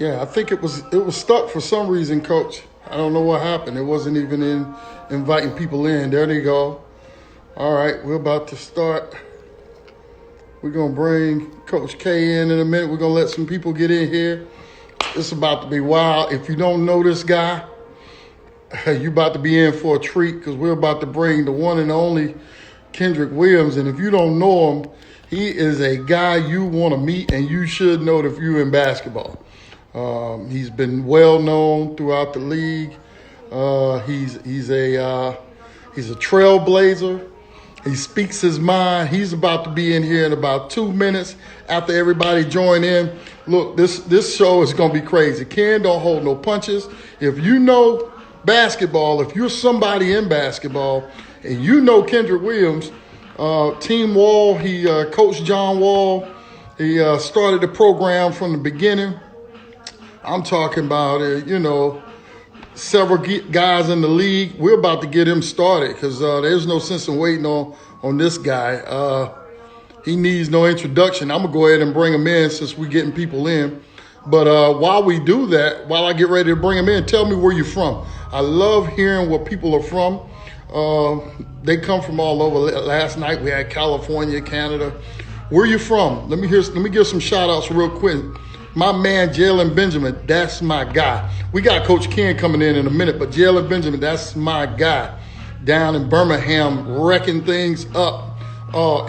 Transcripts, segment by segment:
Yeah, I think it was stuck for some reason, Coach. I don't know what happened. It wasn't even in inviting people in. There they go. All right, we're about to start. We're gonna bring Coach K in a minute. We're gonna let some people get in here. It's about to be wild. If you don't know this guy, you about to be in for a treat because we're about to bring the one and only Kendrick Williams. And if you don't know him, he is a guy you want to meet and you should know if you're in basketball. He's been well known throughout the league. He's a trailblazer. He speaks his mind. He's about to be in here in about 2 minutes after everybody join in. Look, this show is going to be crazy. Ken don't hold no punches. If you know basketball, if you're somebody in basketball, and you know Kendrick Williams, Team Wall, he coached John Wall. He started the program from the beginning. I'm talking about, several guys in the league. We're about to get him started because there's no sense in waiting on this guy. He needs no introduction. I'm going to go ahead and bring him in since we're getting people in. But while we do that, while I get ready to bring him in, tell me where you're from. I love hearing where people are from. They come from all over. Last night we had California, Canada. Where you from? Let me give some shout outs real quick. My man, Jalen Benjamin, that's my guy. We got Coach Ken coming in a minute, but Jalen Benjamin, that's my guy. Down in Birmingham, wrecking things up.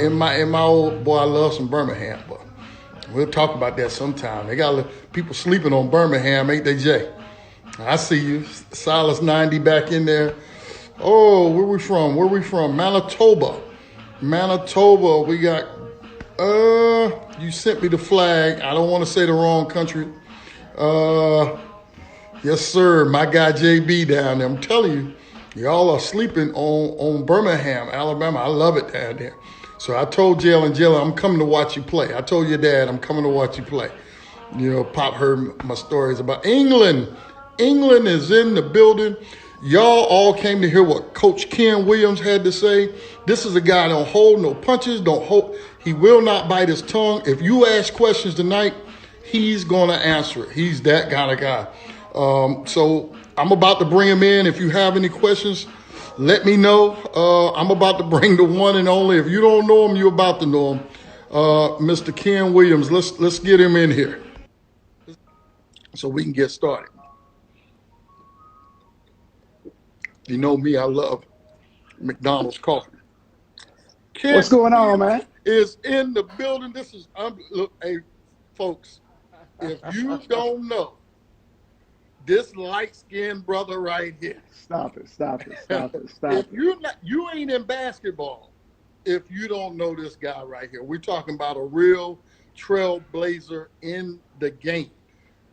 In my old, boy, I love some Birmingham, but we'll talk about that sometime. They got people sleeping on Birmingham, ain't they, Jay? I see you. Silas 90 back in there. Oh, where we from? Manitoba. We got, you sent me the flag. I don't want to say the wrong country. Yes, sir. My guy JB down there. I'm telling you, y'all are sleeping on Birmingham, Alabama. I love it down there. So I told Jalen, I'm coming to watch you play. I told your dad I'm coming to watch you play. Pop heard my stories about England. England is in the building. Y'all all came to hear what Coach Ken Williams had to say. This is a guy don't hold no punches, he will not bite his tongue. If you ask questions tonight, he's going to answer it. He's that kind of guy. So I'm about to bring him in. If you have any questions, let me know. I'm about to bring the one and only. If you don't know him, you're about to know him. Mr. Ken Williams, let's get him in here so we can get started. You know me, I love McDonald's coffee. Ken What's going on, man? Is in the building. This is, look, hey, folks, if you don't know this light-skinned brother right here. Stop it. If you ain't in basketball if you don't know this guy right here. We're talking about a real trailblazer in the game.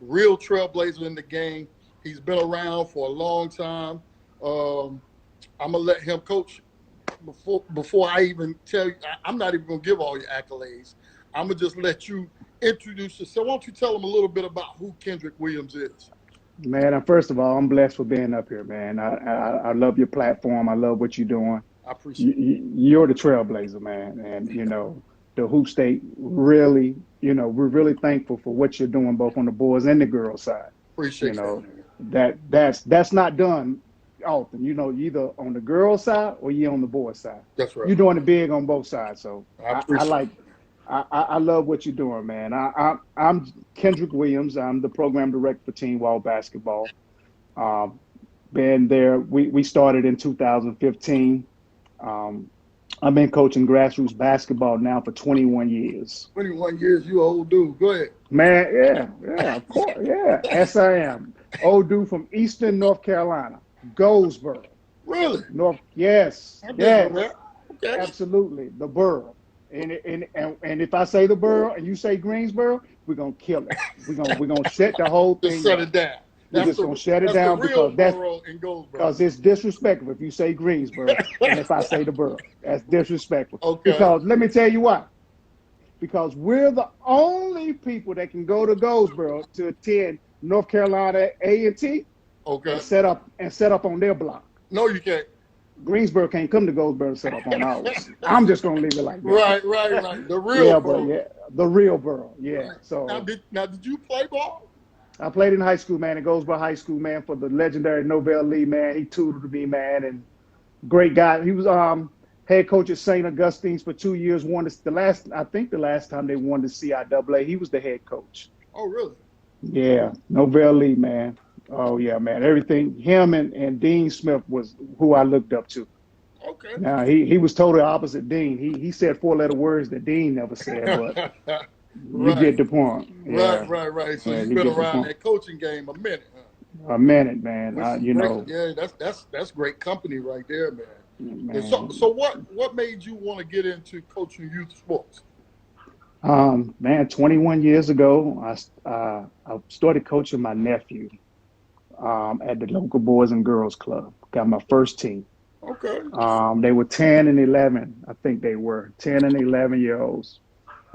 Real trailblazer in the game. He's been around for a long time. I'm gonna let him coach before I even tell you. I'm not even gonna give all your accolades. I'm gonna just let you introduce yourself. Why don't you tell them a little bit about who Kendrick Williams is? Man, first of all, I'm blessed for being up here, man. I love your platform. I love what you're doing. I appreciate it. You're the trailblazer, man. And, the Hoop State really, we're really thankful for what you're doing both on the boys and the girls side. Appreciate that's not done often. You're either on the girls side or you're on the boys side. That's right. You're doing it big on both sides. So I love what you're doing, man. I'm Kendrick Williams. I'm the program director for Team Wall Basketball. Been there. We started in 2015. I've been coaching grassroots basketball now for 21 years. 21 years, you old dude. Go ahead. Man, yeah, of course. Yeah, yes, I am. Old dude from Eastern North Carolina, Goldsboro. Really? Yes. Okay. Absolutely. The borough. And if I say the borough and you say Greensboro, we're gonna kill it. We're gonna shut the whole thing. Just shut it down. We're just gonna shut it down because it's disrespectful if you say Greensboro and if I say the borough. That's disrespectful. Okay. Because let me tell you why. Because we're the only people that can go to Goldsboro to attend North Carolina A&T. Okay. And set up on their block. No, you can't. Greensboro can't come to Goldsboro to set up on ours. I'm just gonna leave it like that. Right. The real borough. The real borough. Yeah. Right. So now did you play ball? I played in high school, man. It goes by high school, man, for the legendary Novell Lee, man. He tutored me, man, and great guy. He was head coach at St. Augustine's for 2 years. I think the last time they won the CIAA, he was the head coach. Oh, really? Yeah, Novell Lee, man. Oh yeah, man. Everything. Him and Dean Smith was who I looked up to. Okay. Now he was totally opposite Dean. He said 4-letter words that Dean never said, but you get the point. Yeah. Right. So Yeah, you've you been get the around point. that coaching game a minute, huh? A minute, man. Which is You great. know, Yeah, that's great company right there, man. And man. so what made you want to get into coaching youth sports? Man, 21 years ago, I started coaching my nephew at the local Boys and Girls Club. Got my first team. Okay. They were 10 and 11. I think they were 10 and 11-year-olds.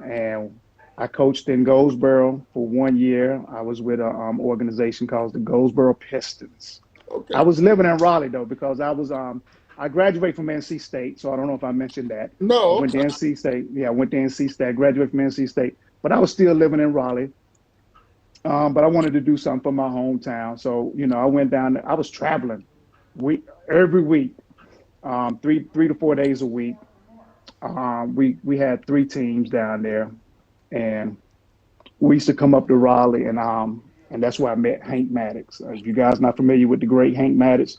And I coached in Goldsboro for 1 year. I was with an organization called the Goldsboro Pistons. Okay. I was living in Raleigh, though, because I graduated from NC State, so I don't know if I mentioned that. No. I went to NC State. Yeah, I went to NC State. I graduated from NC State. But I was still living in Raleigh. But I wanted to do something for my hometown. So, I went down there. I was traveling every week, 3 to 4 days a week. We had 3 teams down there. And we used to come up to Raleigh, and that's where I met Hank Maddox. If you guys not familiar with the great Hank Maddox,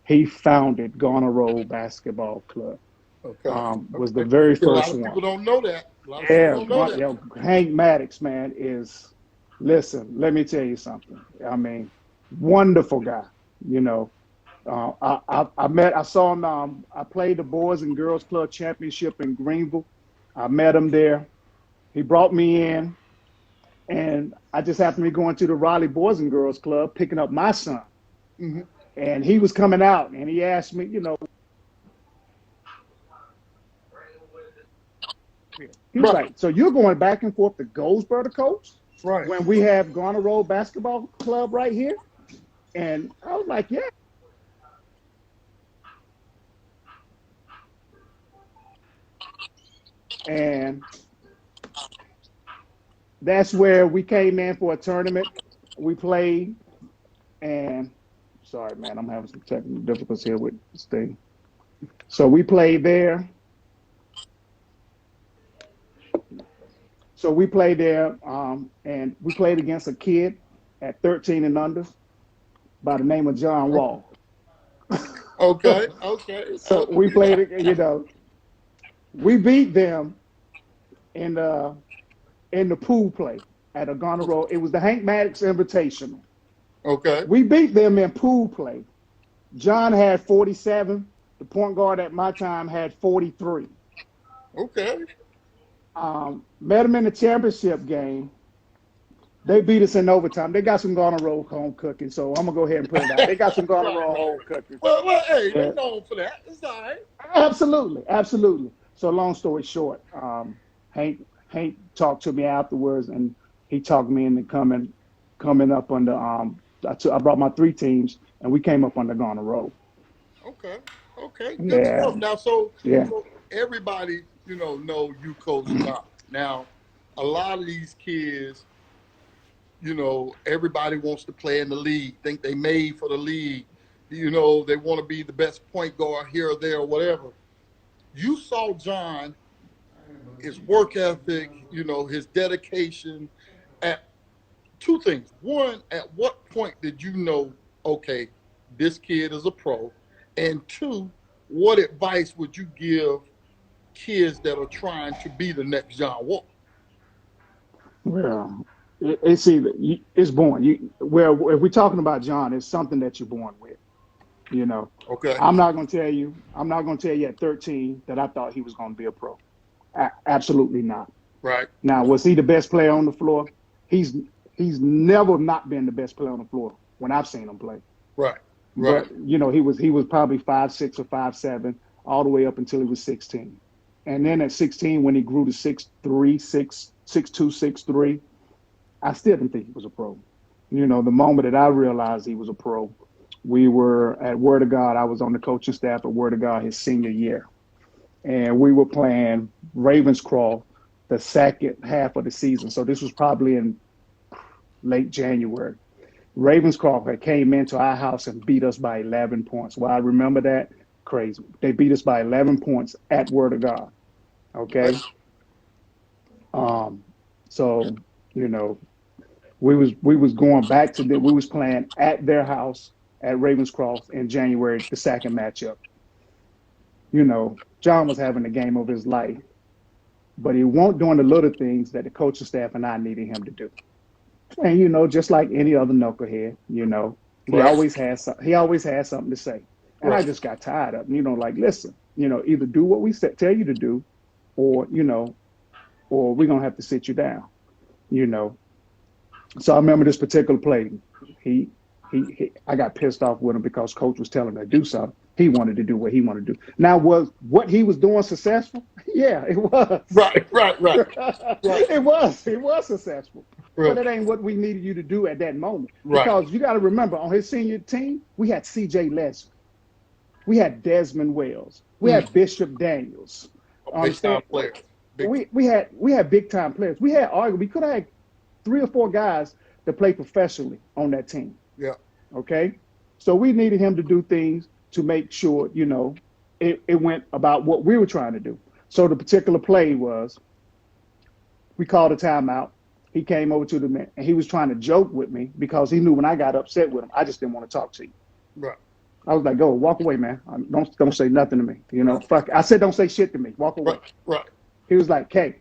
he founded Garner Road Basketball Club. Okay. Was the very first one. A lot of people don't know that. Hank Maddox, man, listen, let me tell you something. I mean, wonderful guy. I saw him. I played the Boys and Girls Club Championship in Greenville. I met him there. He brought me in, and I just happened to be going to the Raleigh Boys and Girls Club picking up my son. Mm-hmm. And he was coming out, and he asked me, he was like, so you're going back and forth to Goldsboro to coach? Right. When we have Garner Road Basketball Club right here? And I was like, yeah. And that's where we came in for a tournament. We played, and sorry, man, I'm having some technical difficulties here with this thing. So we played there. And we played against a kid at 13 and under by the name of John Wall. Okay. So we played, we beat them in the pool play at a Garner Road. It was the Hank Maddox Invitational. Okay. We beat them in pool play. John had 47. The point guard at my time had 43. Okay. Met them in the championship game. They beat us in overtime. They got some Garner Road home cooking, so I'm going to go ahead and put it out. They got some Garner Road home cooking. Well, hey, they're known for that. It's all right. Absolutely. So long story short, Hank talked to me afterwards, and he talked me into coming up under. I brought my 3 teams, and we came up under Garner Road. Okay. Good stuff. Now, so everybody, know you coach soccer. Now, a lot of these kids, everybody wants to play in the league, think they made for the league. They want to be the best point guard here or there or whatever. You saw John, his work ethic, his dedication at 2 things. One, at what point did you know, okay, this kid is a pro? And 2, what advice would you give kids that are trying to be the next John Wall? Well, it's born. If we're talking about John, it's something that you're born with. Okay. I'm not going to tell you at 13 that I thought he was going to be a pro. Absolutely not. Right. Now, was he the best player on the floor? He's never not been the best player on the floor when I've seen him play. Right. But he was probably 5'6" or 5'7" all the way up until he was 16. And then at 16, when he grew to 6'3", 6'2", 6'3", I still didn't think he was a pro. The moment that I realized he was a pro, we were at Word of God. I was on the coaching staff at Word of God his senior year. And we were playing Ravenscraft the second half of the season. So this was probably in late January. Ravenscroft had came into our house and beat us by 11 points. Well, I remember that. Crazy. They beat us by 11 points at Word of God. Okay. So, you know, we was going back to we was playing at their house at Ravenscroft in January, the second matchup. You know, John was having the game of his life, but he won't doing the little things that the coaching staff and I needed him to do. And you know, just like any other knucklehead, you know, he always has something to say. And I just got tired of him, you know, like, listen, you know, either do what we tell you to do, or, you know, or we're gonna have to sit you down, you know. So I remember this particular play. I got pissed off with him because coach was telling him to do something. He wanted to do what he wanted to do. Now, was what he was doing successful? Yeah, it was. Right. It was successful. Right. But it ain't what we needed you to do at that moment. Right. Because you got to remember, on his senior team, we had C.J. Leslie. We had Desmond Wells. We had Bishop Daniels. Big time players. We had big time players. We could have had 3 or 4 guys that play professionally on that team. Yeah. Okay. So we needed him to do things to make sure, you know, it went about what we were trying to do. So the particular play was, we called a timeout. He came over to the man and he was trying to joke with me because he knew when I got upset with him, I just didn't want to talk to you. Right. I was like, go, walk away, man. Don't say nothing to me. You know, fuck. I said, don't say shit to me. Walk away. Right. He was like, "Hey,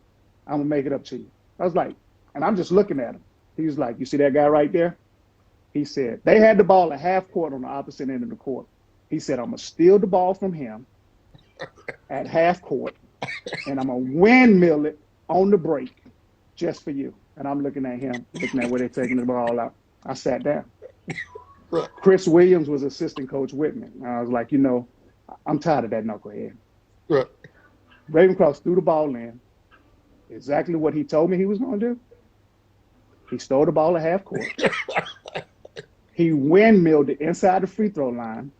I'm gonna make it up to you." I was like, and I'm just looking at him. He was like, "You see that guy right there?" He said, they had the ball at half court on the opposite end of the court. He said, "I'm gonna steal the ball from him at half court, and I'm gonna windmill it on the break just for you." And I'm looking at him, looking at where they're taking the ball out. I sat down. Right. Chris Williams was assistant coach with me. And I was like, you know, I'm tired of that knucklehead. Right. Ravencroft threw the ball in. Exactly what he told me he was going to do. He stole the ball at half court. He windmilled it inside the free throw line,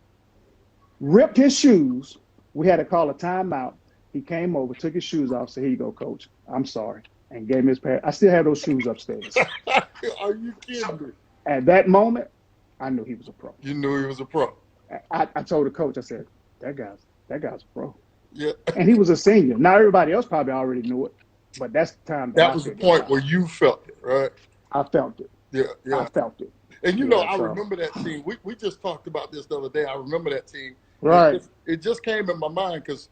ripped his shoes. We had to call a timeout. He came over, took his shoes off, said, "Here you go, coach. I'm sorry." And gave me his pair. I still have those shoes upstairs. Are you kidding me? At that moment, I knew he was a pro. You knew he was a pro. I told the coach, I said, that guy's a pro. Yeah. And he was a senior. Now everybody else probably already knew it, but that's the time. That was the point where you felt it, right? I felt it. Yeah. I felt it. And you know, I remember that team. We just talked about this the other day. I remember that team. Right. It just came in my mind because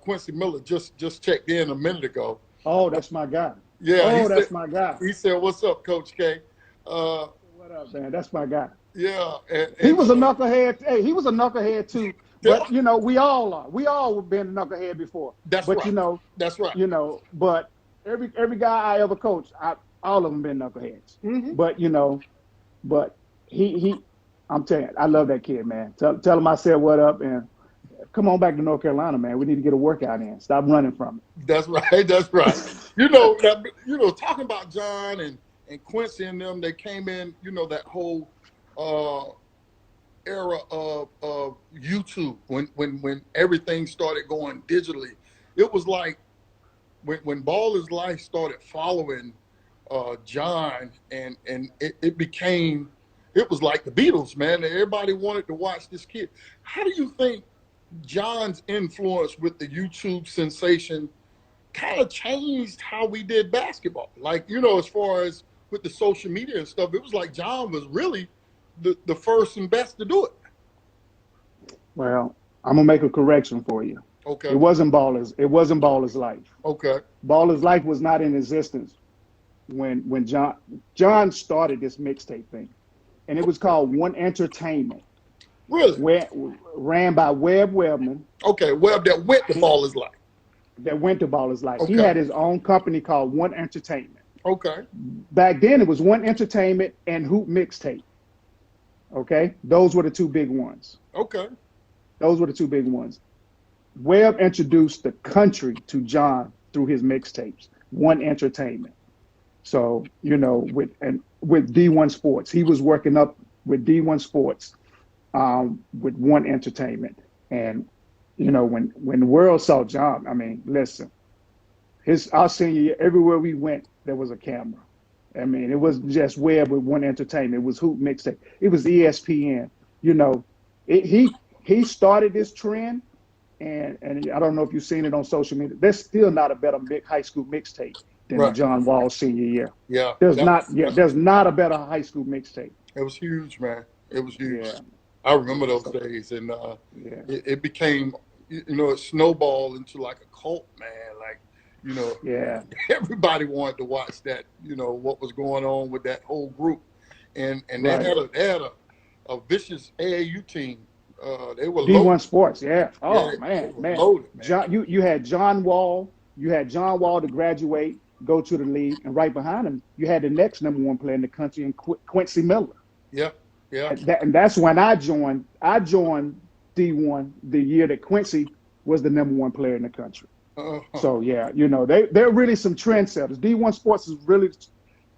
Quincy Miller just checked in a minute ago. Oh, that's my guy. Yeah. That's my guy. He said, "What's up, Coach K?" What up, man? That's my guy. Yeah. And he was a knucklehead. Hey, he was a knucklehead too. But you know, we all are. We all have been a knucklehead before. That's but right. You know, that's right. You know, but every guy I ever coached, all of them been knuckleheads. Mm-hmm. But you know, he I'm telling you, I love that kid, man. Tell him I said what up and come on back to North Carolina, man. We need to get a workout in. Stop running from it. That's right. That's right. you know, talking about John and Quincy and them, they came in, you know, that whole era of YouTube when everything started going digitally. It was like when Baller's Life started following John and it was like the Beatles, man. Everybody wanted to watch this kid. How do you think John's influence with the YouTube sensation kind of changed how we did basketball? Like, you know, as far as with the social media and stuff, it was like John was really the first and best to do it. Well, I'm gonna make a correction for you. Okay. It wasn't Baller's Life. Okay. Baller's Life was not in existence when John started this mixtape thing, and it was called One Entertainment. Really? Ran by Webb Webman. Okay, Webb that went to Baller's Life. That went to Baller's Life. Okay. He had his own company called One Entertainment. Okay. Back then, it was One Entertainment and Hoop Mixtape. Okay? Those were the two big ones. Okay. Those were the two big ones. Webb introduced the country to John through his mixtapes, One Entertainment. So, you know, with D1 Sports, he was working up with D1 Sports with One Entertainment. And, you know, when the world saw John, I mean, listen, our senior year, everywhere we went, there was a camera. I mean, it wasn't just Web with One Entertainment. It was Hoop Mixtape. It was ESPN. You know, he started this trend, and I don't know if you've seen it on social media. There's still not a better high school mixtape than the Right. John Wall senior year. Yeah. There's not a better high school mixtape. It was huge, man. It was huge. Yeah. I remember those days, and Yeah. it became, it snowballed into like a cult, man. Like, Yeah. everybody wanted to watch that. What was going on with that whole group, and Right. they had a vicious AAU team. They were D1 loaded. Sports, yeah. Oh Yeah, man, they were man. loaded, man. John, you had John Wall. You had John Wall to graduate, go to the league, and right behind him, you had the next number one player in the country, in Quincy Miller. Yeah, yeah. And that's when I joined. I joined D1 the year that Quincy was the number one player in the country. So yeah, they're really some trendsetters. D1 Sports is really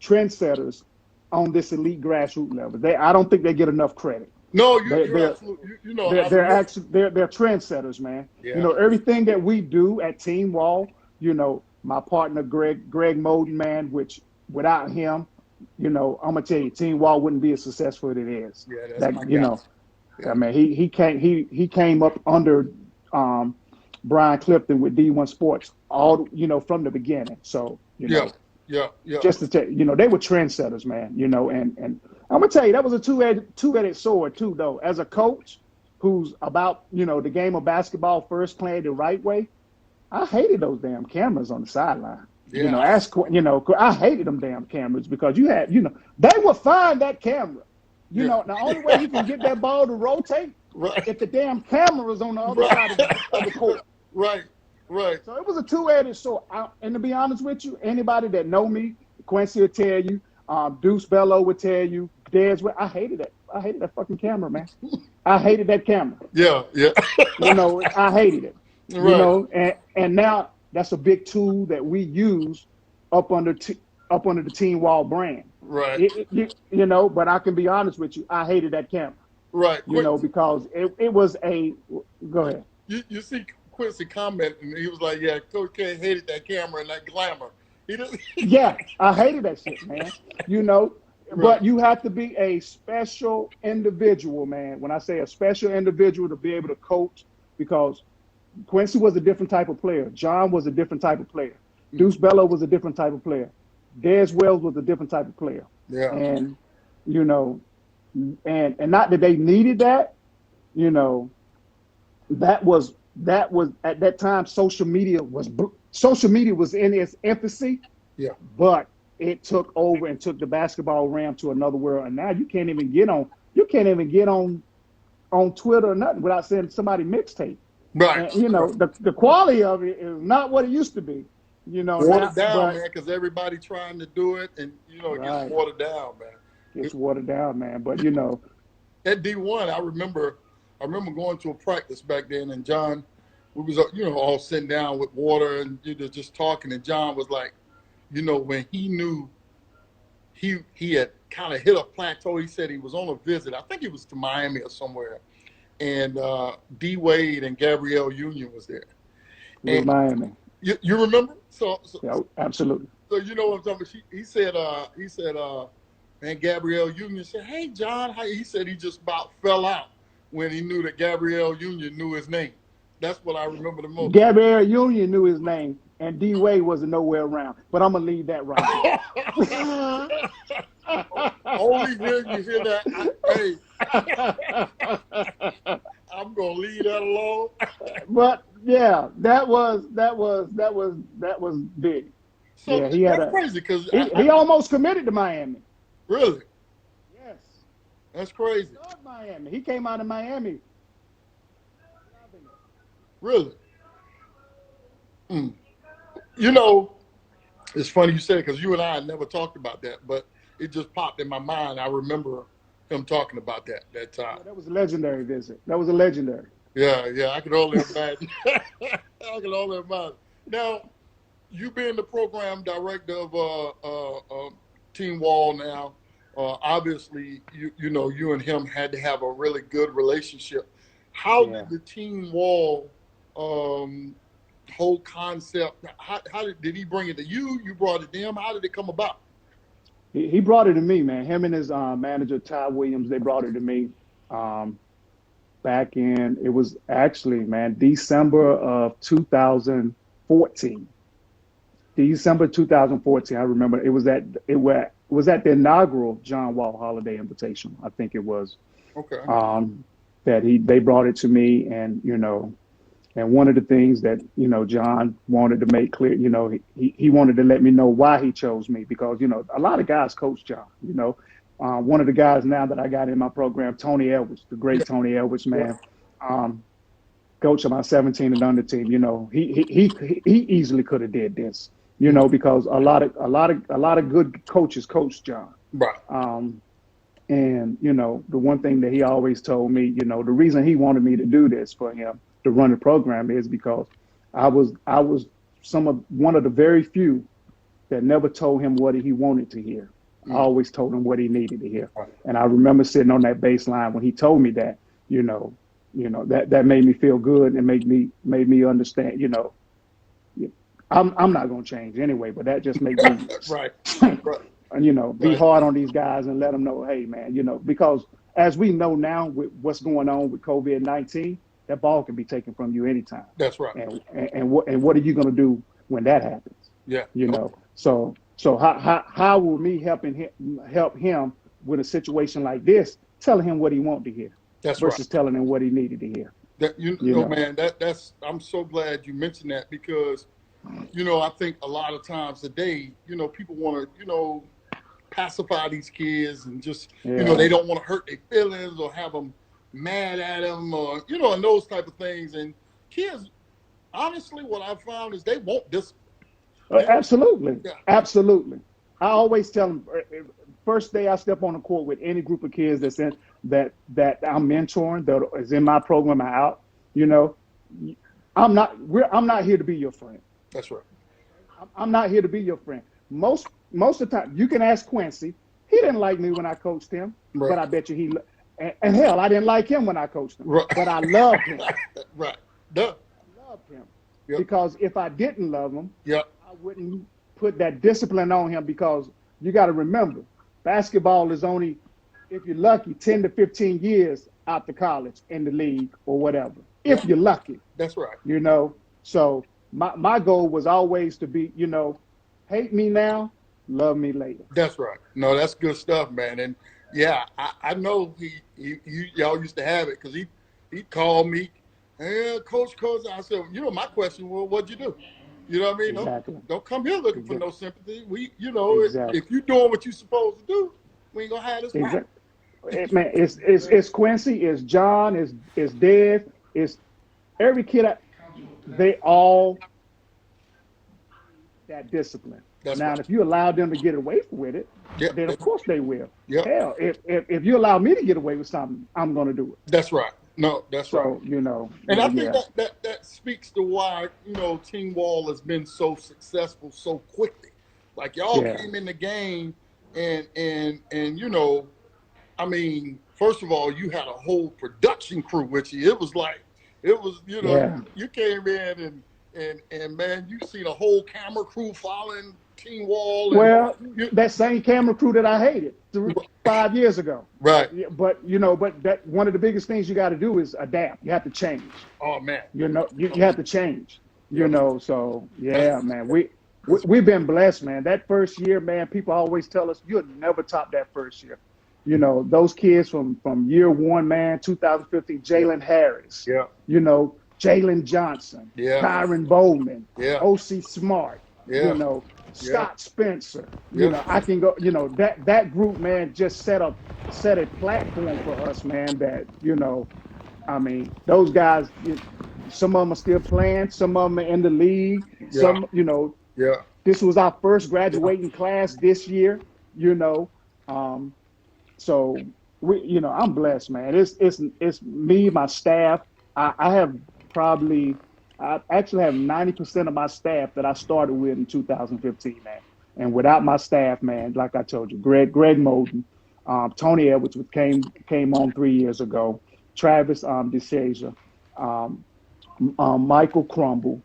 trendsetters on this elite grassroots level. I don't think they get enough credit. No, you're absolutely. They're trendsetters, man. Yeah. Everything that we do at Team Wall. My partner Greg Moden, man. Which without him, I'm gonna tell you, Team Wall wouldn't be as successful as it is. Yeah, that's my guy. Yeah. I mean, he came up under Brian Clifton with D1 Sports all from the beginning. So Yeah. just to tell they were trendsetters, man. And I'm gonna tell you that was a two-edged sword too, though. As a coach who's about the game of basketball first playing the right way, I hated those damn cameras on the sideline. Yeah. I hated them damn cameras because you had they would find that camera. The only way you can get that ball to rotate if the damn camera was on the other side of the court. Right. So it was a two-edged sword. And to be honest with you, anybody that know me, Quincy will tell you, Deuce Bello would tell you, Dez, I hated that. I hated that fucking camera, man. I hated that camera. Yeah. I hated it. Right. And now that's a big tool that we use up under the Team Wall brand. Right. But I can be honest with you, I hated that camera. Right. Because it was go ahead. You see Quincy commenting, and he was like, "Yeah, Coach K hated that camera and that glamour." Yeah, I hated that shit, man. But you have to be a special individual, man. When I say a special individual to be able to coach, because Quincy was a different type of player. John was a different type of player. Deuce Bello was a different type of player. Dez Wells was a different type of player. Yeah. And and not that they needed that, that was at that time social media was in its infancy. Yeah. But it took over and took the basketball realm to another world. And now you can't even get on Twitter or nothing without saying somebody mixtape. Right. And, the quality of it is not what it used to be. Watered down, man, because everybody trying to do it, and it gets watered down, man. It's watered down, man. But at D1, I remember going to a practice back then, and John, we was all sitting down with water and just talking, and John was like, when he knew he had kind of hit a plateau, he said he was on a visit. I think he was to Miami or somewhere, and D Wade and Gabrielle Union was there. In Miami. You remember? So yeah, absolutely. So you know what I'm talking about? He said, and Gabrielle Union said, "Hey, John," he said he just about fell out when he knew that Gabrielle Union knew his name. That's what I remember the most. Gabrielle Union knew his name, and D Wade wasn't nowhere around. But I'm gonna leave that right there. Only when you hear that, I'm gonna leave that alone. But yeah, that was big. So yeah, he had crazy because he almost committed to Miami. Really? Yes. That's crazy. He loved Miami. He came out of Miami. Really? It's funny you said it because you and I had never talked about that, but it just popped in my mind. I remember him talking about that time. Yeah, that was a legendary visit. That was a legendary. Yeah, I can only imagine. I can only imagine. Now, you being the program director of Team Wall now, obviously, you and him had to have a really good relationship. How did the Team Wall whole concept, how did he bring it to you? You brought it to him. How did it come about? He brought it to me, man. Him and his manager, Ty Williams, they brought it to me back in, it was actually, man, December of 2014. December 2014, I remember it was at the inaugural John Wall Holiday Invitation, I think it was. Okay. That they brought it to me, and and one of the things that John wanted to make clear, he wanted to let me know why he chose me, because a lot of guys coach John. One of the guys now that I got in my program, Tony Edwards, the great Tony Edwards, man. Coach of my 17 and under team. He easily could have did this. Because a lot of good coaches coach John. Right. And the one thing that he always told me, the reason he wanted me to do this for him, to run the program, is because I was one of the very few that never told him what he wanted to hear. I always told him what he needed to hear. Right. And I remember sitting on that baseline when he told me that, that made me feel good, and made me understand, I'm not going to change anyway, but that just makes me right. and be hard on these guys and let them know, hey man, because as we know now with what's going on with COVID-19, that ball can be taken from you anytime. That's right. And what are you going to do when that happens? Yeah. So how will me help him with a situation like this, telling him what he wanted to hear, that's versus right. telling him what he needed to hear. That man, that's I'm so glad you mentioned that, because I think a lot of times today, people want to, pacify these kids, and just, they don't want to hurt their feelings or have them mad at them, or, and those type of things. And kids, honestly, what I've found is they want discipline. Absolutely. Yeah. Absolutely. I always tell them, first day I step on the court with any group of kids that I'm mentoring, that is in my program or out, I'm not here to be your friend. That's right. I'm not here to be your friend. Most of the time, you can ask Quincy. He didn't like me when I coached him, right. But I bet you and hell, I didn't like him when I coached him, right. But I loved him. Right. Duh. I loved him. Yep. Because if I didn't love him, yep. I wouldn't put that discipline on him, because you got to remember, basketball is only, if you're lucky, 10 to 15 years out to college in the league or whatever. If you're lucky. That's right. So my goal was always to be, hate me now, love me later. That's right. No, that's good stuff, man. And yeah, I know y'all used to have it, because he called me, hey, coach. I said, my question was, what'd you do? You know what I mean? Exactly. Don't come here looking for no sympathy. Exactly. if you're doing what you're supposed to do, we ain't gonna have this problem. Exactly. Man, it's Quincy, it's John, it's Dave, it's every kid. They all that discipline. That's now, right. If you allow them to get away with it, then of course they will. Yep. Hell, if you allow me to get away with something, I'm going to do it. That's right. No, that's right. And I think that speaks to why, Team Wall has been so successful so quickly. Like, y'all came in the game and I mean, first of all, you had a whole production crew with you. It was you came in and man, you seen a whole camera crew following Team Wall. That same camera crew that I hated 5 years ago. Right. But that one of the biggest things you got to do is adapt. You have to change. Oh man. You have to change. So man, we've been blessed, man. That first year, man, people always tell us you'll never top that first year. Those kids from year one, man, 2015, Jalen Harris. Yeah. Jalen Johnson. Yeah. Byron Bowman. Yeah. O.C. Smart. Yeah. Scott Spencer. Yeah. I can go. That group, man, just set a platform for us, man. That I mean, those guys. Some of them are still playing. Some of them are in the league. Yeah. Some, Yeah. This was our first graduating class this year. So we, I'm blessed, man. It's me, my staff. I actually have 90% of my staff that I started with in 2015, man. And without my staff, man, like I told you, Greg Moden, Tony Edwards, which came on 3 years ago, Travis DeShazer, Michael Crumble,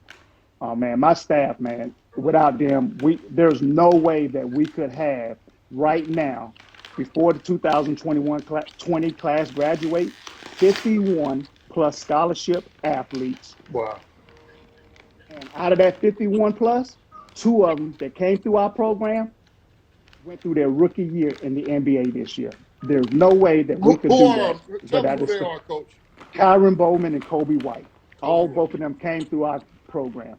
man, my staff, man. Without them, there's no way that we could have right now, before the 2020 class graduate, 51 plus scholarship athletes. Wow. And out of that 51 plus, two of them that came through our program went through their rookie year in the NBA this year. There's no way that we could Who do are that them? Tell me without who this. they are, Coach. Kyron Bowman and Kobe White. Kobe White. Both of them came through our program.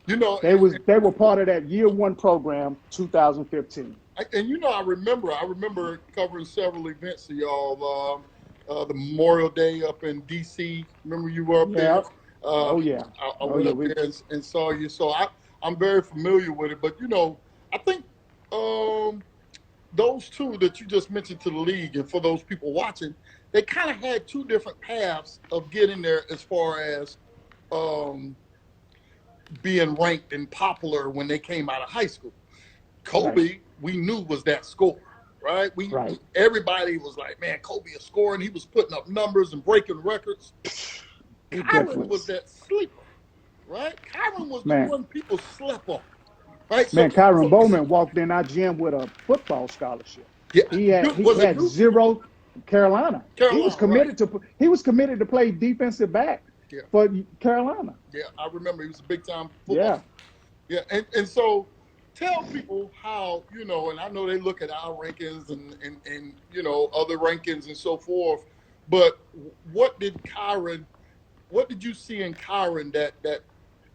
You know, They were part of that year one program, 2015. and you know, I remember covering several events of y'all. The Memorial Day up in D.C. Remember you were up there? Oh yeah. I went up there and saw you. So I'm very familiar with it. But you know, I think those two that you just mentioned to the league, and for those people watching, they kind of had two different paths of getting there as far as being ranked and popular when they came out of high school. Kobe, we knew was that scorer, right? Everybody was like, man, Kobe is scoring. He was putting up numbers and breaking records. Kyron was that sleeper, right? Kyron was the one people slept on, right? Kyron Bowman walked in our gym with a football scholarship. Yeah, he had zero. Carolina. He was committed to play defensive back for Carolina. Yeah, I remember he was a big time football. Yeah, and so tell people how, you know, and I know they look at our rankings and you know, other rankings and so forth, but what did you see in Kyron that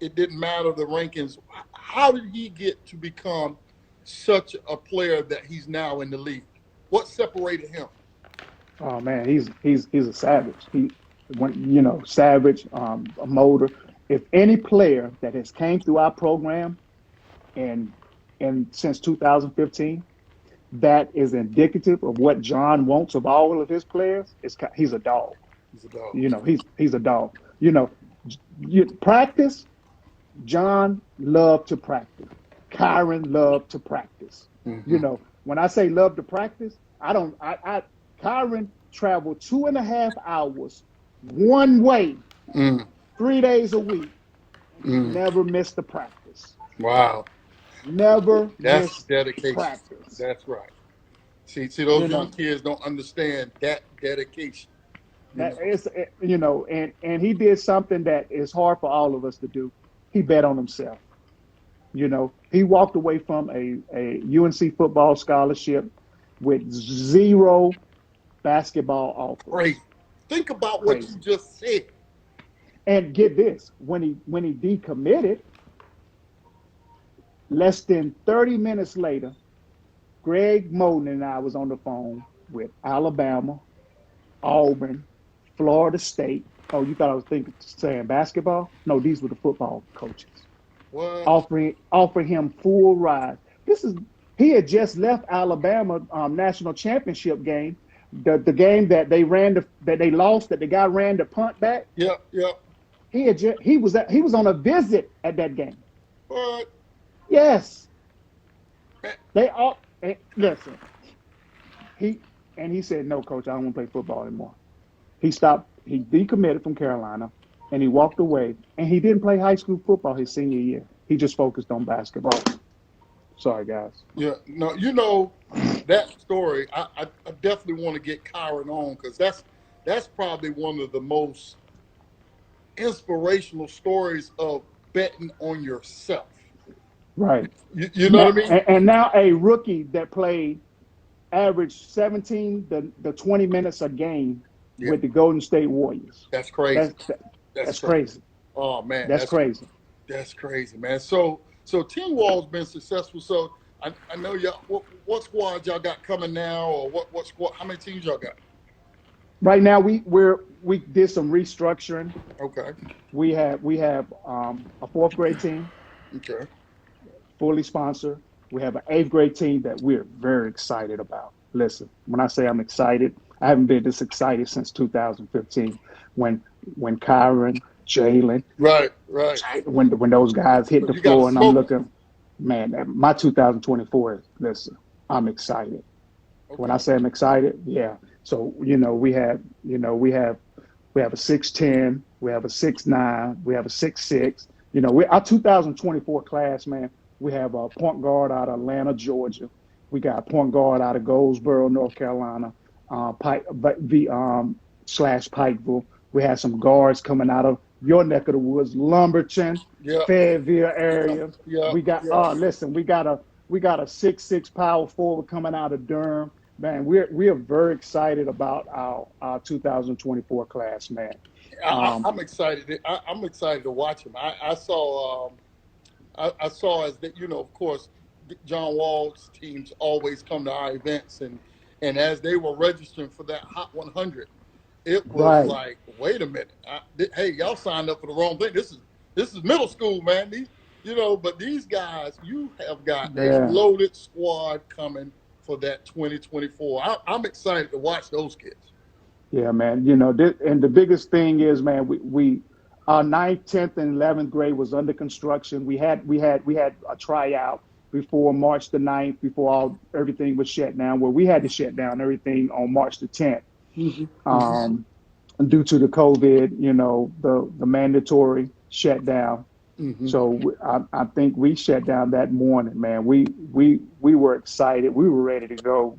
it didn't matter the rankings? How did he get to become such a player that he's now in the league? What separated him? Oh man, he's a savage. Savage, a motor. If any player that has came through our program and since 2015, that is indicative of what John wants of all of his players, he's a dog. He's a dog. You know, he's a dog. You know, practice. John loved to practice. Kyron loved to practice. Mm-hmm. You know, when I say love to practice, Kyron traveled 2.5 hours one way, 3 days a week, never missed a practice. Wow. Never That's dedication. Practice. That's right. See, those young kids don't understand that dedication. And he did something that is hard for all of us to do. He bet on himself. You know, he walked away from a UNC football scholarship with zero basketball offers. Great. Think about what you just said. And get this, when he decommitted, less than 30 minutes later, Greg Moden and I was on the phone with Alabama, Auburn, Florida State. Oh, you thought I was saying basketball? No, these were the football coaches. What? Offering him full ride. He had just left Alabama national championship game, the game that they lost, that the guy ran the punt back. Yep. He was on a visit at that game. What? Yes. They all listen. He said, "No, coach, I don't want to play football anymore." He stopped. He decommitted from Carolina, and he walked away. And he didn't play high school football his senior year. He just focused on basketball. Sorry, guys. Yeah, no, you know that story. I definitely want to get Kyron on because that's probably one of the most inspirational stories of betting on yourself. Right. You know what I mean? And now a rookie that played average 17 to 20 minutes a game with the Golden State Warriors. That's crazy. That's crazy. Oh man, that's crazy. That's crazy, man. So Team Wall's been successful. So I know y'all. What squad y'all got coming now, or what squad? How many teams y'all got? Right now we did some restructuring. Okay. We have a fourth grade team. Okay. Fully sponsored. We have an 8th grade team that we're very excited about. Listen, when I say I'm excited, I haven't been this excited since 2015 when Kyron, Jalen, right, when those guys hit the floor, and I'm looking, man, my 2024 is, listen, I'm excited. Okay. When I say I'm excited, yeah. So we have a 6'10", we have a 6'9", we have a 6'6". Our 2024 class, man. We have a point guard out of Atlanta, Georgia. We got a point guard out of Goldsboro, North Carolina, Pike, slash Pikeville. We had some guards coming out of your neck of the woods, Lumberton, Yeah, Fayetteville yeah, area. yeah, We got yeah. listen, we got a 6'6" power forward coming out of Durham. Man, we are very excited about our 2024 class, man. Um, I'm excited. I'm excited to watch him. I saw I saw as that of course John Wall's teams always come to our events, and as they were registering for that Hot 100, it was right. like, wait a minute, hey, y'all signed up for the wrong thing. This is middle school, man. But these guys, you have got a Yeah. loaded squad coming for that 2024. I'm excited to watch those kids. Yeah, man. And the biggest thing is, man, we our ninth, 10th, and 11th grade was under construction. We had a tryout before March the 9th, before everything was shut down. Well, we had to shut down everything on March the 10th, due to the COVID, the mandatory shutdown. Mm-hmm. So I think we shut down that morning, man. We were excited. We were ready to go.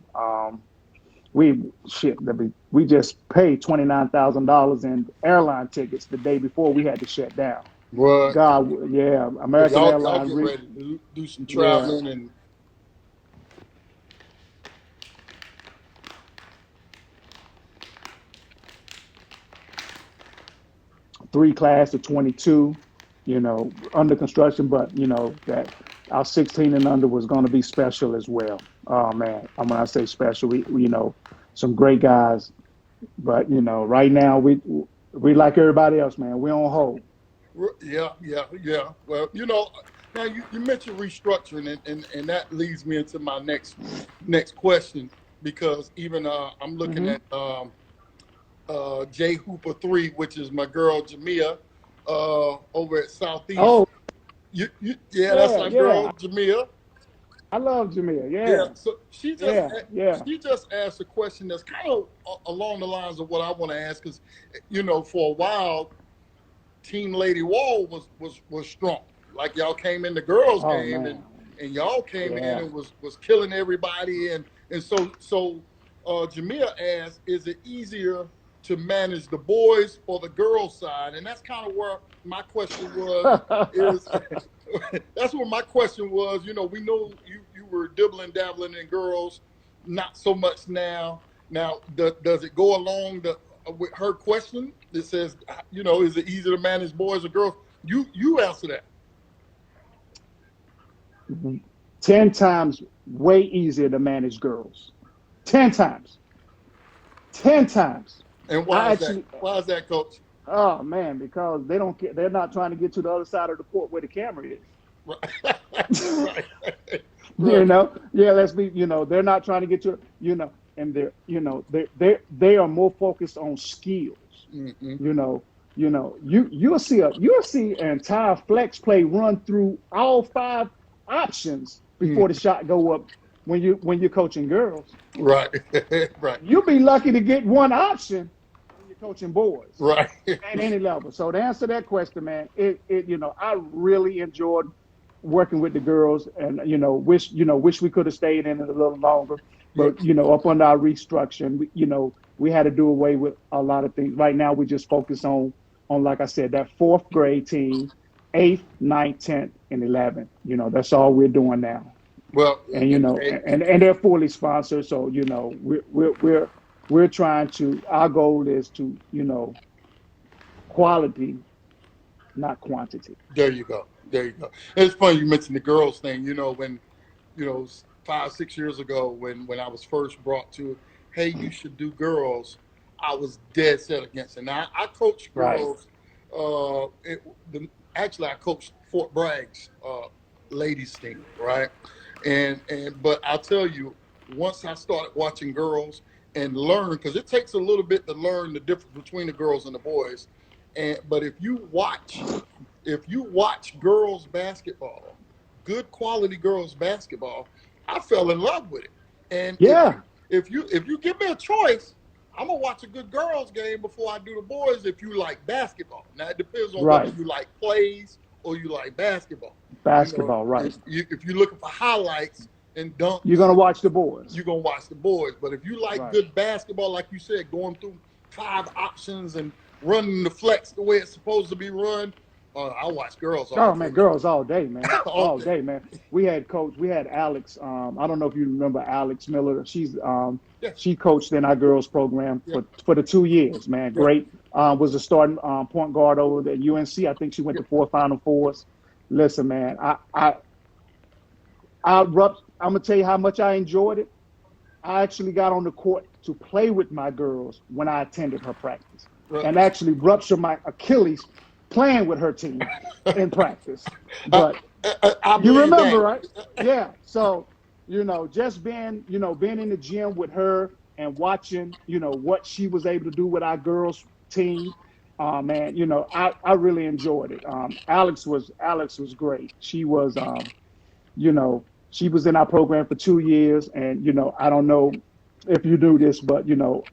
We just paid $29,000 in airline tickets the day before we had to shut down. What? God, yeah, So American y'all Airlines. get ready to do some Yeah, traveling and 3 class of 22, under construction, but that our 16 and under was going to be special as well. Oh man, when I say special, we some great guys, but right now we like everybody else, man. We on hold. yeah, yeah, yeah. Well, now you mentioned restructuring, and that leads me into my next question, because even I'm looking Hmm. at J Hooper 3, which is my girl Jamia over at Southeast. Oh Yeah, that's yeah, my yeah. girl Jamia. I love Jamil. Yeah, Yeah, so she just yeah, yeah. she just asked a question that's kind of along the lines of what I want to ask, because for a while Team Lady Wall was strong. Like y'all came in the girls Oh game, man, and y'all came in yeah. and was killing everybody, and so Jamia asked, is it easier to manage the boys or the girls side? And that's kind of where my question was. Is That's what my question was. We know you were dibbling dabbling in girls, not so much now. Now, does it go along with her question that says, is it easier to manage boys or girls? You answer that. 10 times way easier to manage girls. 10 times. 10 times. And why I is that? actually, Why is that, Coach? oh man, because they don't care. They're not trying to get to the other side of the court where the camera Right, is. right, right. Yeah, let's be, they're not trying to get to, and they are more focused on skills. Mm-hmm. You'll see an entire flex play run through all 5 options before the shot go up when you're coaching girls. Right, right, You'll be lucky to get one option when you're coaching boys right. at any level. So to answer that question, man, I really enjoyed working with the girls, and wish we could have stayed in it a little longer. Yeah. But up under our restructuring, we had to do away with a lot of things. Right now, we just focus on like I said, that 4th grade team, 8th, 9th, 10th, and 11th. That's all we're doing now. Well, And and they're fully sponsored. So we're trying to. Our goal is to quality, not quantity. there you go. There you go. It's funny you mentioned the girls thing. When 5, 6 years ago, when I was first brought to it, hey, you should do girls, I was dead set against it. Now I coached Right. girls. Actually, I coached Fort Bragg's ladies team, right? But I'll tell you, once I started watching girls and learn, because it takes a little bit to learn the difference between the girls and the boys. But if you watch girls basketball, good quality girls basketball, I fell in love with it. And Yeah. if you give me a choice, I'm gonna watch a good girls game before I do the boys. If you like basketball, now it depends on whether Right. you like plays or you like basketball. Basketball. Right. If you're looking for highlights and dunks, you're gonna watch the boys. you're gonna watch the boys. But if you like Right. good basketball, like you said, going through 5 options and running the flex the way it's supposed to be run, I watch girls all Oh day. man, girls all day, man, All all day. day, man. We had Alex. I don't know if you remember Alex Miller. Yeah, She coached in our girls program yeah, for the 2 years, man. yeah, Great. Was a starting point guard over at UNC. I think she went yeah. to 4 Final Fours. Listen, man, I'm gonna tell you how much I enjoyed it. I actually got on the court to play with my girls when I attended her practice, Right. and actually ruptured my Achilles playing with her team in practice. I, But I you believe remember, that. right? Yeah. So, just being in the gym with her and watching, what she was able to do with our girls team. Man, I really enjoyed it. Alex was great. You know, she was in our program for 2 years, and I don't know if you do this, but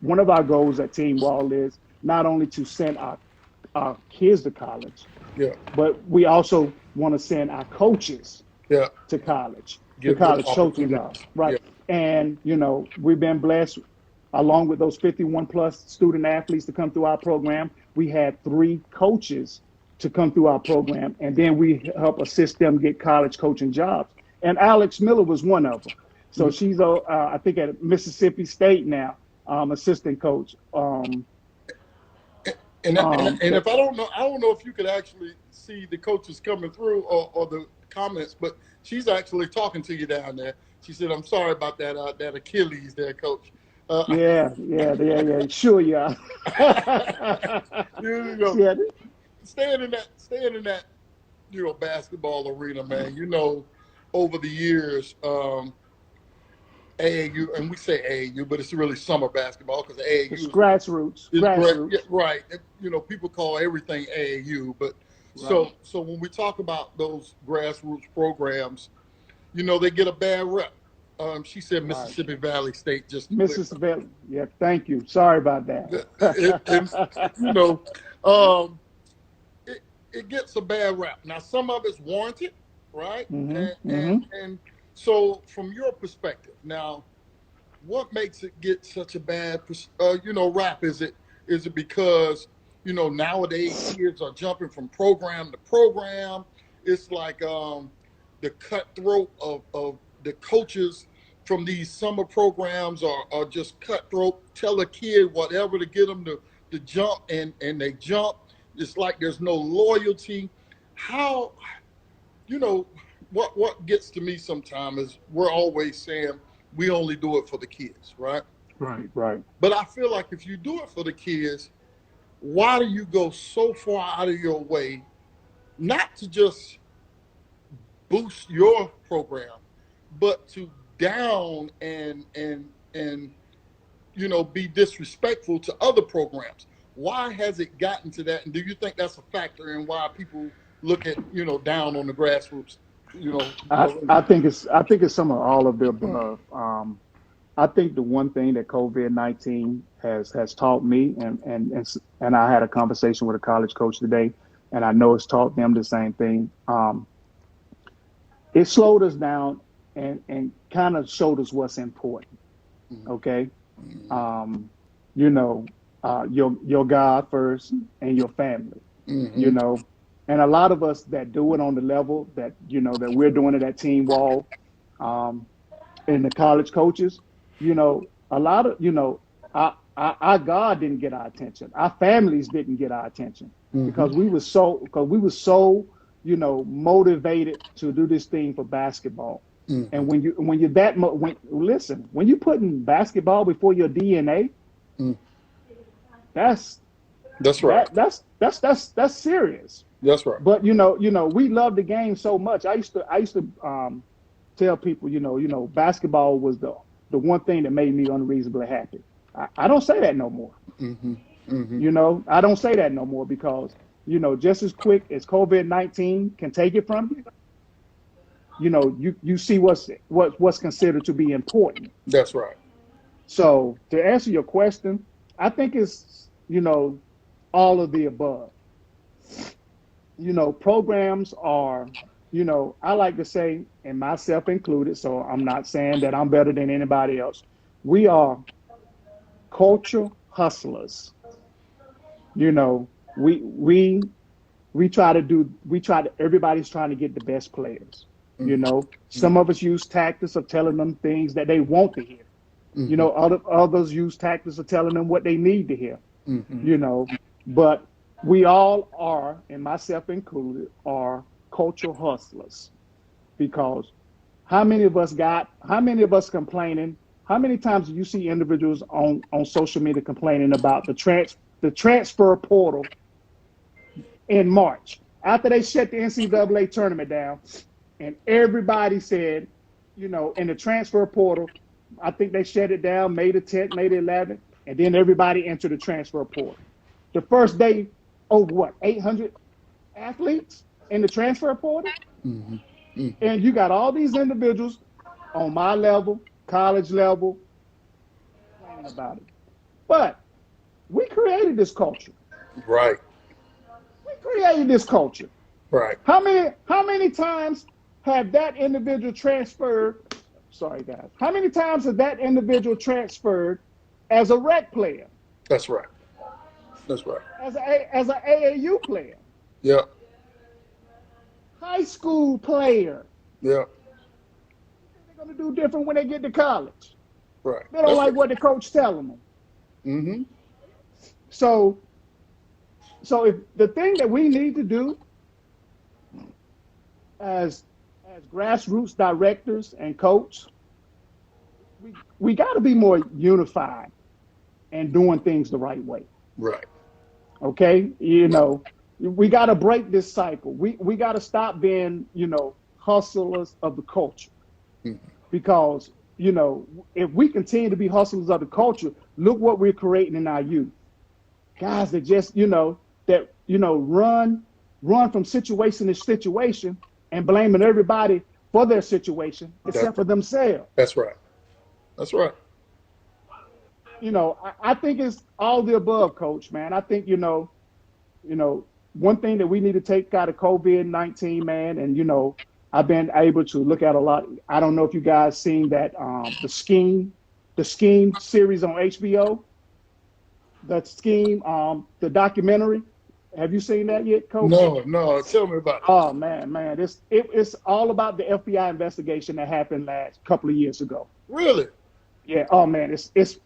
one of our goals at Team Wall is not only to send our kids to college, Yeah, but we also want to send our coaches yeah. to college, Give them coaching opportunities. jobs, right? Yeah, And we've been blessed, along with those 51 plus student athletes to come through our program. We had 3 coaches to come through our program, and then we help assist them get college coaching jobs. And Alex Miller was one of them. So she's I think at Mississippi State now, assistant coach. and if I don't know if you could actually see the coaches coming through or the comments, but she's actually talking to you down there. She said, "I'm sorry about that Achilles there, coach." Yeah. Sure, yeah. You know, Yeah. staying in that basketball arena, man. Over the years, AAU, and we say AAU, but it's really summer basketball because AAU It's grassroots. is Grassroots. yeah, right. People call everything AAU, but Right. so when we talk about those grassroots programs, they get a bad rep. She said Mississippi Valley State just Mississippi. Yeah, thank you. Sorry about that. It gets a bad rap. Now, some of it's warranted, right? Mm-hmm, And so, from your perspective, now, what makes it get such a bad, rap? Is it because nowadays kids are jumping from program to program? It's like the cutthroat of the coaches from these summer programs are just cutthroat. Tell a kid whatever to get them to jump, and they jump. It's like there's no loyalty. How, what gets to me sometimes is we're always saying we only do it for the kids, right? Right. But I feel like if you do it for the kids, why do you go so far out of your way not to just boost your program, but to down and be disrespectful to other programs? Why has it gotten to that? And do you think that's a factor in why people look at down on the grassroots? I think it's some of all of the above. I think the one thing that COVID-19 has taught me, and I had a conversation with a college coach today, and I know it's taught them the same thing. It slowed us down and kind of showed us what's important. Okay, your God first and your family. And a lot of us that do it on the level that that we're doing it at Team Wall, and the college coaches, a lot of our God didn't get our attention. Our families didn't get our attention because we were so motivated to do this thing for basketball. And when you're putting basketball before your DNA, that's right. That's serious. That's right. But we love the game so much. I used to tell people, basketball was the one thing that made me unreasonably happy. I don't say that no more. I don't say that no more because just as quick as COVID-19 can take it from you, you see what's considered to be important. That's right. So to answer your question, I think it's all of the above. Programs are I like to say, and myself included, so I'm not saying that I'm better than anybody else. We are culture hustlers. You know, we we everybody's trying to get the best players. Some of us use tactics of telling them things that they want to hear. Mm-hmm. Others use tactics of telling them what they need to hear. Mm-hmm. But we all are, and myself included, are culture hustlers because how many of us complaining? How many times do you see individuals on social media complaining about the transfer portal in March after they shut the NCAA tournament down, and everybody said, in the transfer portal, I think they shut it down May the 10th, May the 11th, and then everybody entered the transfer portal. The first day, over what, 800 athletes in the transfer portal? Mm-hmm. Mm-hmm. And you got all these individuals on my level, college level, complaining about it. But we created this culture. Right. We created this culture. Right. How many times have that individual transferred? Sorry, guys. How many times has that individual transferred as a rec player? That's right. That's right. As an AAU player? Yeah. High school player? Yeah. They're going to do different when they get to college. Right. They don't like what the coach telling them. Mm-hmm. So if the thing that we need to do as grassroots directors and coach, we got to be more unified and doing things the right way. Right. Okay, we got to break this cycle. We got to stop being hustlers of the culture, because if we continue to be hustlers of the culture, look what we're creating in our youth. Guys that just run from situation to situation and blaming everybody for their situation except for themselves. That's right. That's right. I think it's all the above, Coach, man. I think, one thing that we need to take out of COVID-19, man, and, I've been able to look at a lot. I don't know if you guys seen that, the Scheme series on HBO, the documentary. Have you seen that yet, Coach? No. Tell me about it. Oh, man. It's all about the FBI investigation that happened last couple of years ago. Really? Yeah. Oh, man. It's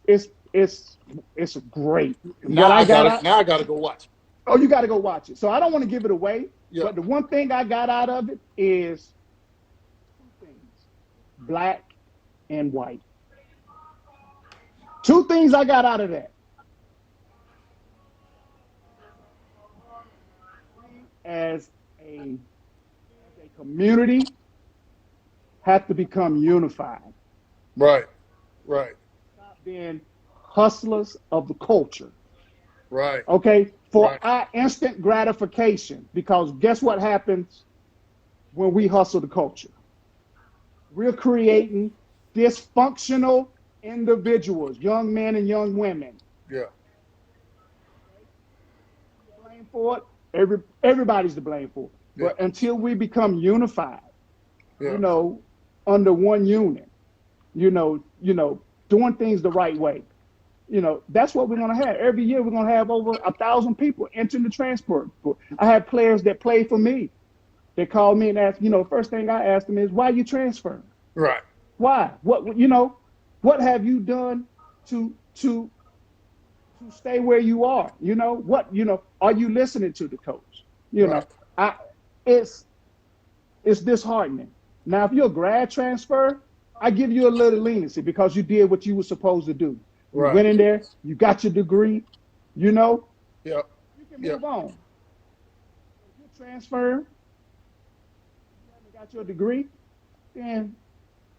great. Now I gotta go watch. Oh, you got to go watch it. So I don't want to give it away, Yeah. but the one thing I got out of it is two things: black and white. Two things I got out of that. As a community, have to become unified. Right. Stop being hustlers of the culture. Right. Okay? For Right. our instant gratification. Because guess what happens when we hustle the culture? We're creating dysfunctional individuals, young men and young women. Yeah. The blame for it? Everybody's to blame for it. Yeah. But until we become unified, Yeah. under one unit, doing things the right way. That's what we're going to have. Every year we're going to have over 1,000 people entering the transport. I had players that played for me. They called me and asked, first thing I asked them is, why are you transferring? Right. Why? What have you done to stay where you are? Are you listening to the coach? Right. It's disheartening. Now, if you're a grad transfer, I give you a little leniency because you did what you were supposed to do. You Right. went in there, you got your degree, Yeah. you can move on. If you're transferring, you haven't got your degree, then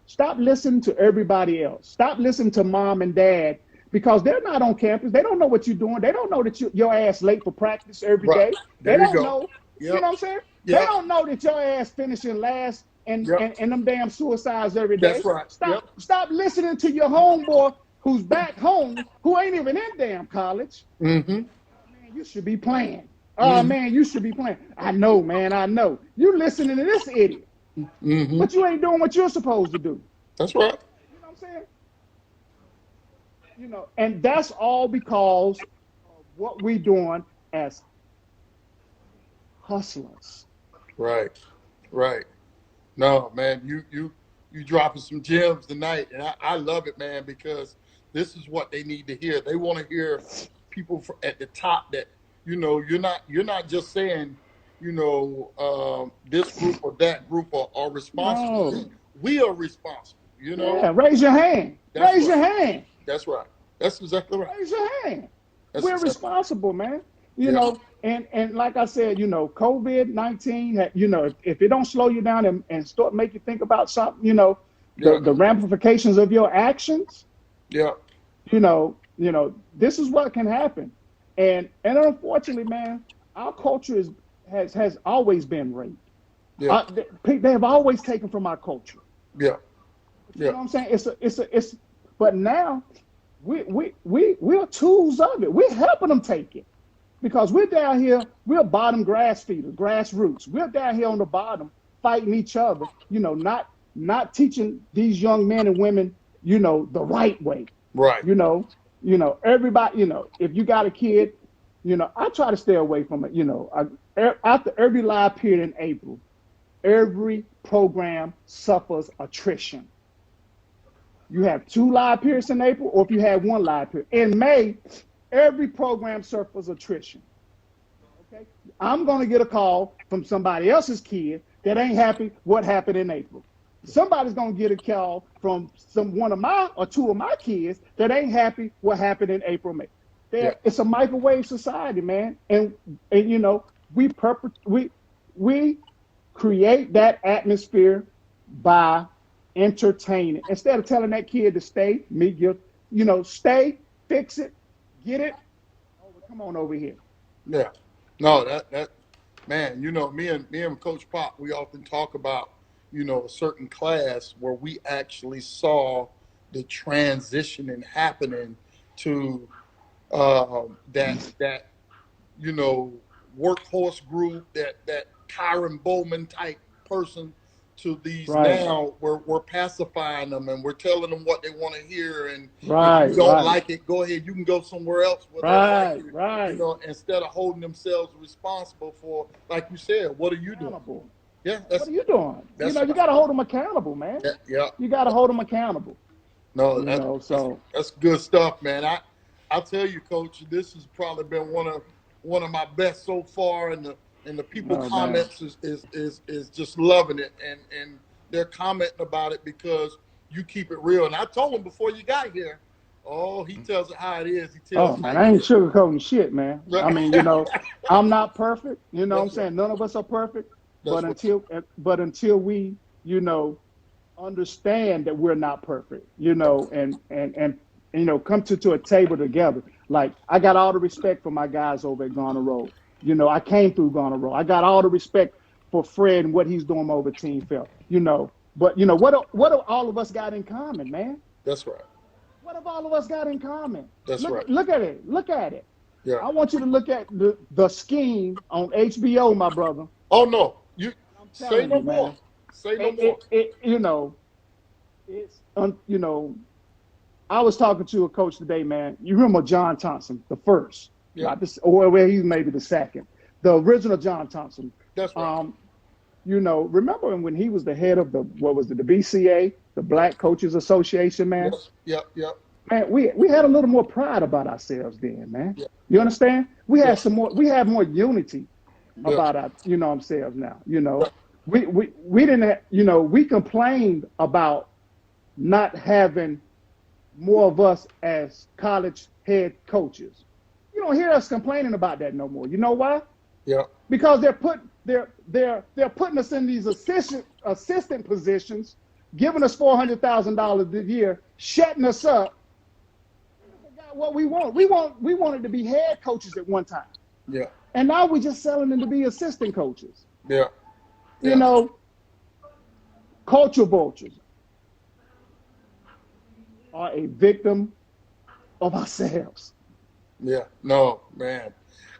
stop listening to everybody else. Stop listening to mom and dad because they're not on campus. They don't know what you're doing. They don't know that your ass late for practice every day. Right. They There you don't go. know. Yep. You know what I'm saying? Yep. They don't know that your ass finishing last and them damn suicides every day. That's right. Stop listening to your homeboy who's back home who ain't even in damn college. Mm-hmm. Man, you should be playing. Oh man, you should be playing. I know, man. I know. You listening to this idiot, but you ain't doing what you're supposed to do. That's right. You know what I'm saying? And that's all because of what we doing as hustlers. Right. Right. No, man, you dropping some gems tonight, and I love it, man, because this is what they need to hear. They want to hear people at the top that you're not just saying this group or that group are responsible. No. We are responsible. Yeah, raise your hand. Raise your hand. That's right. That's exactly right. Raise your hand. That's We're exactly responsible, man. Yeah. And like I said, COVID-19, if it don't slow you down and start make you think about something, the ramifications of your actions, Yeah. This is what can happen. And unfortunately, man, our culture has always been raped. Yeah. They have always taken from our culture. Yeah. You know what I'm saying? It's but now we're tools of it. We're helping them take it. Because we're down here, we're bottom grass feeders, grassroots. We're down here on the bottom fighting each other, not teaching these young men and women, the right way. Right. Everybody, if you got a kid, I try to stay away from it. After every live period in April, every program suffers attrition. You have 2 live periods in April, or if you have 1 live period. In May, every program suffers attrition. Okay, I'm going to get a call from somebody else's kid that ain't happy what happened in April. Somebody's going to get a call from one of my or 2 of my kids that ain't happy what happened in April, May. It's a microwave society, man, and we create that atmosphere by entertaining instead of telling that kid to stay, stay, fix it. Get it? Come on over here. Yeah. No, that man, me and Coach Pop, we often talk about, a certain class where we actually saw the transitioning happening to that workhorse group, that Kyron Bowman type person, to these now we're pacifying them and we're telling them what they want to hear, and if you don't like it, go ahead, you can go somewhere else with instead of holding themselves responsible for, like you said, what are you doing? Yeah, what are you doing? You got to hold them accountable, man. Yeah. You got to hold them accountable. No, that's good stuff, man. I'll tell you, Coach, this has probably been one of my best so far, and the people comments is just loving it, and they're commenting about it because you keep it real. And I told them before you got here, he tells it how it is. He tells man, I ain't sugarcoating shit, man. I mean, I'm not perfect. You know what I'm saying? None of us are perfect. But until we, understand that we're not perfect, and come to a table together. Like, I got all the respect for my guys over at Garner Road. I came through Garner Road. I got all the respect for Fred and what he's doing over at Team Phil. But what do all of us got in common, man? That's right. What have all of us got in common? Right. Look at it. Look at it. Yeah. I want you to look at the scheme on HBO, my brother. Oh no, you say no more. Man. Say no more. I was talking to a coach today, man. You remember John Thompson, the first, yeah. He's maybe the second, the original John Thompson. That's right. Remember when he was the head of the BCA, the Black Coaches Association, man? Yep. Man, we had a little more pride about ourselves then, man. Yep. You understand? We had more unity about ourselves now. We didn't have, we complained about not having more of us as college head coaches. You don't hear us complaining about that no more. You know why? Yeah. Because they're putting us in these assistant positions, giving us $400,000 a year, shutting us up. What we want. We wanted to be head coaches at one time. Yeah. And now we're just selling them to be assistant coaches. Yeah. Culture vultures are a victim of ourselves. Yeah. No, man.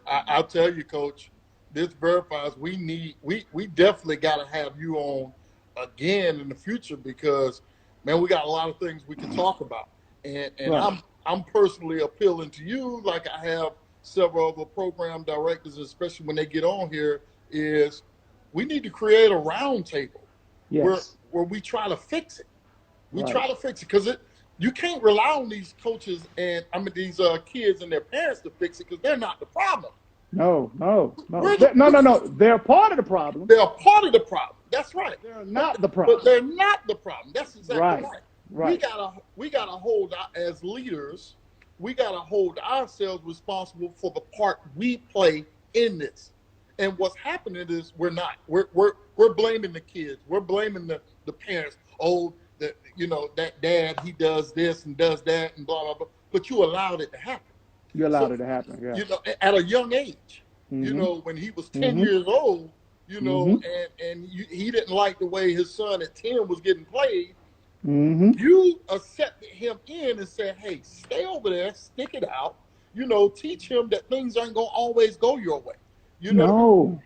I'll tell you, Coach, this verifies we definitely got to have you on again in the future because, man, we got a lot of things we can talk about. And Right. I'm personally appealing to you, like I have several other program directors, especially when they get on here, is we need to create a round table Yes. where we try to fix it. We Right. try to fix it because you can't rely on these coaches and these kids and their parents to fix it because they're not the problem. No. No. No. They're part of the problem. They're a part of the problem. That's right. They're not the problem. But they're not the problem. That's exactly right. Right. We gotta hold as leaders. We gotta hold ourselves responsible for the part we play in this. And what's happening is we're not. We're blaming the kids. We're blaming the parents. Oh, that dad, he does this and does that and blah blah blah. But you allowed it to happen. You allowed it to happen. Yeah. At a young age. Mm-hmm. When he was 10 years old. And he didn't like the way his son at 10 was getting played. Mm-hmm. You accepted him in and said, hey, stay over there, stick it out. Teach him that things aren't going to always go your way. No.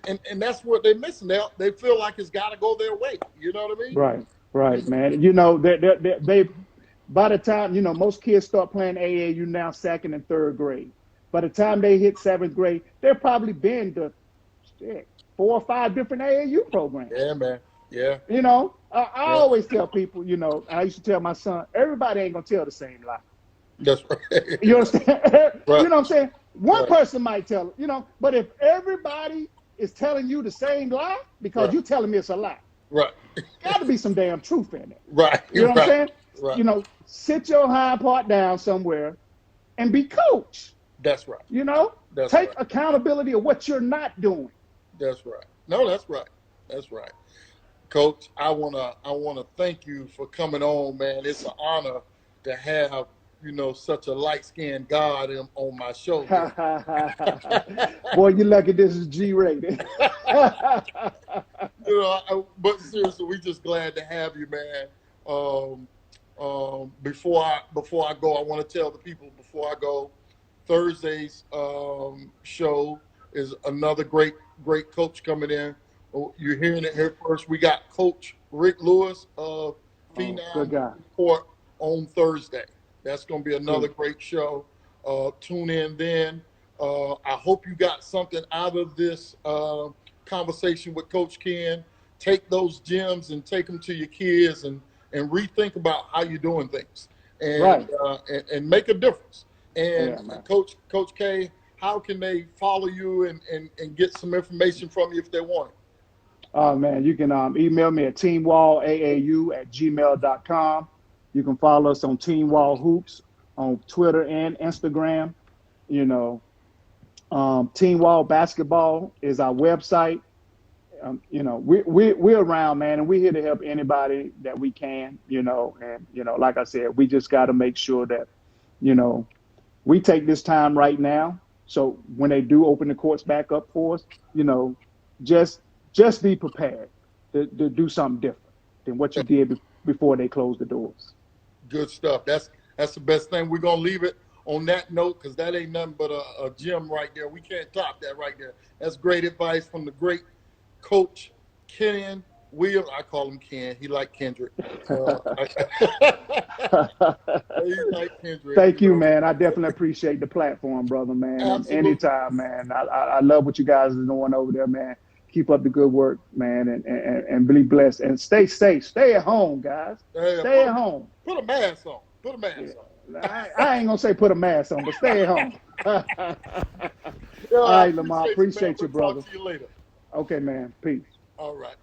And that's what they're missing. They feel like it's got to go their way. You know what I mean? Right, man. They by the time, most kids start playing AAU now, second and third grade. By the time they hit seventh grade, they've probably been to 4 or 5 different AAU programs. Yeah, man. Yeah. I always tell people, I used to tell my son, everybody ain't going to tell the same lie. That's right. You understand? Right. You know what I'm saying? One person might tell it, but if everybody is telling you the same lie, because you're telling me it's a lie. Right. Got to be some damn truth in it. Right. You know what I'm saying? Right. Sit your hind part down somewhere and be coach. That's right. Take accountability of what you're not doing. That's right. No, that's right. That's right. Coach, I wanna thank you for coming on, man. It's an honor to have, such a light-skinned God on my show. Boy, you're lucky this is G-rated. But seriously, we're just glad to have you, man. Before I go, I want to tell the people before I go, Thursday's show is another great coach coming in. You're hearing it here first. We got Coach Rick Lewis of Phenom Report on Thursday. That's going to be another great show. Tune in then. I hope you got something out of this conversation with Coach Ken. Take those gems and take them to your kids and rethink about how you're doing things and make a difference. And Coach K, how can they follow you and get some information from you if they want it? Man, you can email me at teamwallaau@gmail.com. You can follow us on Team Wall Hoops on Twitter and Instagram. Team Wall Basketball is our website. We're around, man, and we're here to help anybody that we can, and, like I said, we just got to make sure that, we take this time right now. So when they do open the courts back up for us, just be prepared to do something different than what you did before they closed the doors. Good stuff. That's the best thing. We're going to leave it on that note because that ain't nothing but a gem right there. We can't top that right there. That's great advice from the great Coach Ken Williams. I call him Ken. He like Kendrick. He like Kendrick. Thank you, man. I definitely appreciate the platform, brother, man. Absolutely. Anytime, man. I love what you guys are doing over there, man. Keep up the good work, man, and be blessed. And stay safe. Stay at home, guys. Stay at home. Put a mask on. I ain't going to say put a mask on, but stay at home. All right, Lamar. Appreciate you, brother. Talk to you later. Okay, man. Peace. All right.